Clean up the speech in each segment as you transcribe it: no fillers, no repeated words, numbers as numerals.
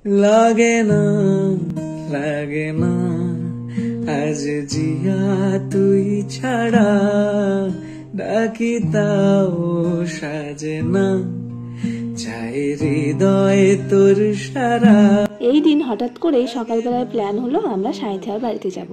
লাগে না লাগে না আজ জিয়া তুই ছাড়া, ডাকি তাও সাজে না, চাই হৃদয়ে তোর সারা। এই দিন হঠাৎ করেই সকালবেলায় প্ল্যান হলো আমরা সাঁইথিয়ার বাড়িতে যাব।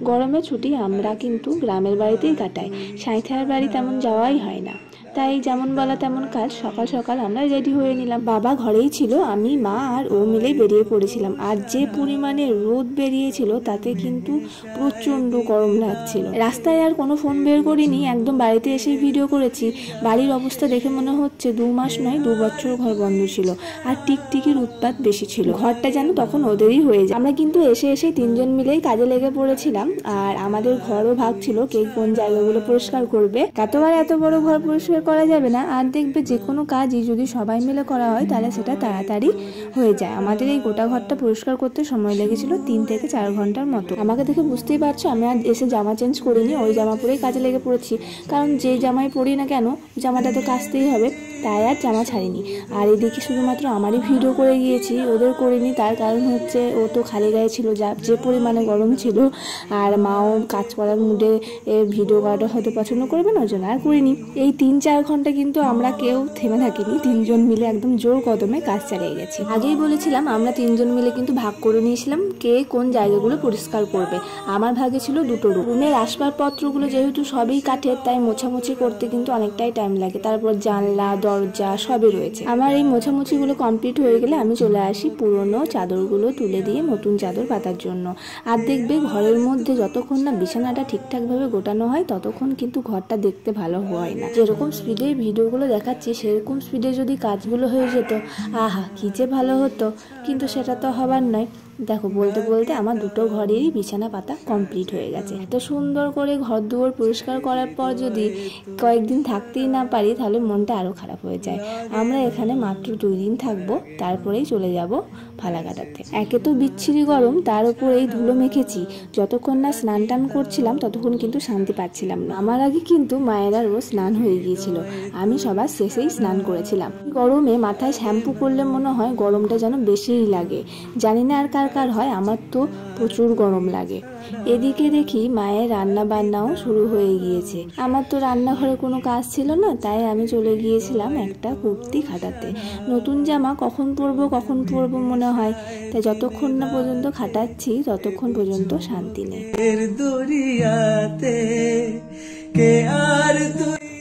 গরমের ছুটি আমরা কিন্তু গ্রামের বাড়িতেই কাটাই, সাঁইথিয়ার বাড়ি তেমন যাওয়াই হয় না। তাই যেমন বলা তেমন কাজ, সকাল সকাল আমরা রেডি হয়ে নিলাম। বাবা ঘরেই ছিল, আমি মা আর ও মিলেই বেরিয়ে পড়েছিলাম। আর যে পরিমাণে রোদ বেরিয়েছিল তাতে কিন্তু প্রচণ্ড গরম লাগছিল। রাস্তায় আর কোনো ফোন বের করিনি, একদম বাড়িতে এসেই ভিডিও করেছি। বাড়ির অবস্থা দেখে মনে হচ্ছে 2 মাস নয় 2 বছর ঘর বন্ধ ছিল, আর টিকটিকির উৎপাত বেশি ছিল। ঘরটা যেন তখন ওদেরই হয়ে যায়। আমরা কিন্তু এসে 3জন মিলেই কাজে লেগে পড়েছিলাম। আর আমাদের ঘরও ভাগ ছিল কে কোন জায়গাগুলো পরিষ্কার করবে। এতবার এত বড় ঘর পরিষ্কার করা যাবে না, আর দেখবে যে কোনো কাজই যদি সবাই মিলে করা হয় তাহলে সেটা তাড়াতাড়ি হয়ে যায়। আমাদের এই গোটা ঘরটা পরিষ্কার করতে সময় লেগেছিল 3 থেকে 4 ঘন্টার মতো। আমাকে দেখে বুঝতেই পারছো আমি আর এসে জামা চেঞ্জ করিনি, ওই জামা পরেই কাজে লেগে পড়েছি। কারণ যে জামাই পরি না কেন জামাটা তো কাচতেই হবে, তাই আর জামা ছাড়িনি। আর এদিকে শুধুমাত্র আমারই ভিডিও করে গিয়েছি, ওদের করিনি। তার কারণ হচ্ছে ও তো খালি গায়ে ছিল, যে পরিমাণে গরম ছিল। আর মাও কাজ করার মুডে ভিডিও করাটা হয়তো পছন্দ করবে না, ওই জন্য আর করিনি। এই 3-4 ঘন্টা কিন্তু আমরা কেউ থেমে থাকিনি, 3জন মিলে একদম জোর কদমে কাজ চালিয়ে গেছি। আগেই বলেছিলাম আমরা 3জন মিলে কিন্তু ভাগ করে নিয়েছিলাম কে কোন জায়গাগুলো পরিষ্কার করবে। আমার ভাগে ছিল 2টো রুম। রুমের আসবাবপত্রগুলো যেহেতু সবই কাঠের, তাই মোছামুছি করতে কিন্তু অনেকটাই টাইম লাগে। তারপর জানলা দরজা সবই রয়েছে। আমার এই মোছামুছিগুলো কমপ্লিট হয়ে গেলে আমি চলে আসি পুরনো চাদরগুলো তুলে দিয়ে নতুন চাদর পাতার জন্য। আর দেখবে ঘরের মধ্যে যতক্ষণ না বিছানাটা ঠিকঠাকভাবে গোটানো হয় ততক্ষণ কিন্তু ঘরটা দেখতে ভালো হয় না। যেরকম স্পিডে ভিডিওগুলো দেখাচ্ছি সেরকম স্পিডে যদি কাজগুলো হয়ে যেত, আহা কি যে ভালো হতো, কিন্তু সেটা তো হবার নয়। দেখো বলতে বলতে আমার 2টো ঘরেরই বিছানা পাতা কমপ্লিট হয়ে গেছে। এত সুন্দর করে ঘর দুয়ার পরিষ্কার করার পর যদি কয়েকদিন থাকতেই না পারি তাহলে মনটা আরও খারাপ হয়ে যায়। আমরা এখানে মাত্র 2 দিন থাকবো, তারপরেই চলে যাব ফালাকাটাতে। একে তো বিচ্ছিরি গরম, তার উপর এই ধুলো মেখেছি। যতক্ষণ না স্নান টান করছিলাম ততক্ষণ কিন্তু শান্তি পাচ্ছিলাম না। আমার আগে কিন্তু মায়েরারও স্নান হয়ে গিয়েছিল, আমি সবার শেষেই স্নান করেছিলাম। গরমে মাথায় শ্যাম্পু করলে মনে হয় গরমটা যেন বেশিই লাগে। জানি না আর কার কার হয়, আমার তো প্রচুর গরম লাগে। এদিকে দেখি মায়ের রান্না বান্নাও শুরু হয়ে গিয়েছে। আমার তো রান্নাঘরে কোনো কাজ ছিল না, তাই আমি চলে গিয়েছিলাম একটা কুর্তি খাটাতে। নতুন জামা কখন পরবো মনে হয়, তাই যতক্ষণ না পর্যন্ত খাটাচ্ছি ততক্ষণ পর্যন্ত শান্তি নেই।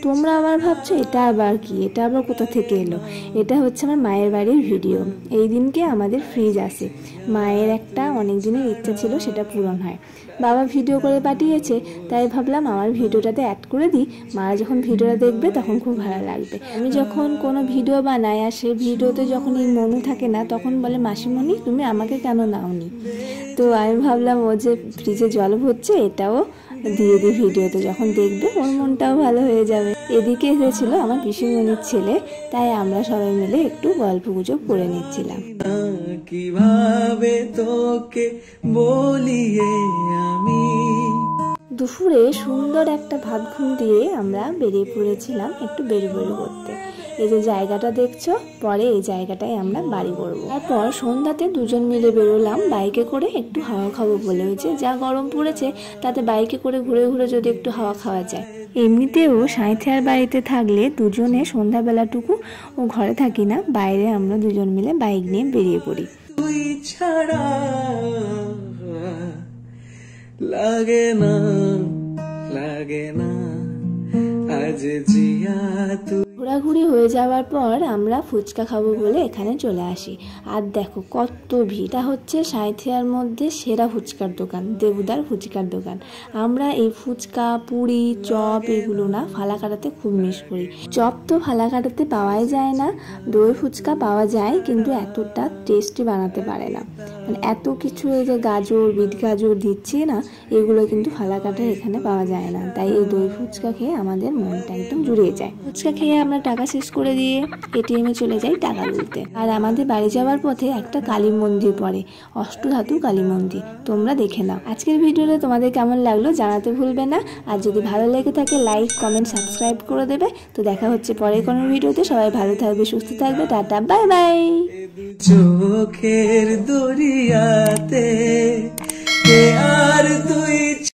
তোমরা আবার ভাবছো এটা আবার কি, এটা আবার কোথা থেকে এলো? এটা হচ্ছে আমার মায়ের বাড়ির ভিডিও। এই দিনকে আমাদের ফ্রিজ আসে, মায়ের একটা অনেক দিনের ইচ্ছা ছিল সেটা পূরণ হয়। বাবা ভিডিও করে পাঠিয়েছে, তাই ভাবলাম আমার ভিডিওটাতে অ্যাড করে দিই, মারা যখন ভিডিওটা দেখবে তখন খুব ভালো লাগবে। আমি যখন কোনো ভিডিও বানাই আর সেই ভিডিওতে যখন এই মনু থাকে না, তখন বলে মাসিমণি তুমি আমাকে কেন নাওনি। তো আমি ভাবলাম ও যে ফ্রিজে জল ভরছে এটাও দিয়ে দিই ভিডিওতে, যখন দেখবে ওর মনটাও ভালো হয়ে যাবে। এদিকে এসেছিল আমার পিসিমণির ছেলে, তাই আমরা সবাই মিলে একটু গল্প গুজব করে নিচ্ছিলাম। কিভাবে তোকে বলিয়ে আমি। দুপুরে সুন্দর একটা ভাত ঘুম দিয়ে আমরা বেরিয়ে পড়েছিলাম একটু বেরু করতে। এই যে জায়গাটা দেখছো, পরে এই জায়গাটায় আমরা বাড়ি করবো। তারপর সন্ধ্যাতে 2জন মিলে বেরোলাম বাইকে করে একটু হাওয়া খাবো বলে। হয়েছে যা গরম পড়েছে, তাতে বাইকে করে ঘুরে ঘুরে যদি একটু হাওয়া খাওয়া যায়। এমনিতেও সাঁইথিয়ার বাড়িতে থাকলে 2জনে সন্ধ্যাবেলাটুকু ও ঘরে থাকি না, বাইরে আমরা 2জন মিলে বাইক নিয়ে বেরিয়ে পড়ি। তুই ছাড়া লাগে না লাগে না আজ জিয়া তুই। ঘোরাঘুরি হয়ে যাওয়ার পর আমরা ফুচকা খাবো বলে এখানে চলে আসি। আর দেখো কত ভিড়। এটা হচ্ছে সাঁইথিয়ার মধ্যে সেরা ফুচকার দোকান, দেবুদার ফুচকার দোকান। আমরা এই ফুচকা পুরি চপ এগুলো না ফালাকাটাতে খুব মিস করি। চপ তো ফালাকাটাতে পাওয়াই যায় না, দই ফুচকা পাওয়া যায় কিন্তু এতটা টেস্টি বানাতে পারে না। মানে এত কিছু, এই যে গাজর, বিট গাজর দিচ্ছি না, এগুলো কিন্তু ফালাকাটার এখানে পাওয়া যায় না। তাই এই দই ফুচকা খেয়ে আমাদের মনটা একদম জুড়িয়ে যায়। ফুচকা খেয়ে আমরা টাকা শেষ করে দিয়ে এটিএমে চলে যাই টাকা তুলতে। আর আমাদের বাড়ি যাওয়ার পথে একটা কালী মন্দির পড়ে, অষ্টধাতু কালী মন্দির, তোমরা দেখে নাও। আজকের ভিডিওটা তোমাদের কেমন লাগলো জানাতে ভুলবে না। আর যদি ভালো লেগে থাকে লাইক, কমেন্ট, সাবস্ক্রাইব করে দেবে। তো দেখা হচ্ছে পরের কোনো ভিডিওতে। সবাই ভালো থাকবে, সুস্থ থাকবে, টাটা, বাই বাই। চোখের দরিয়াতে কে আর তুই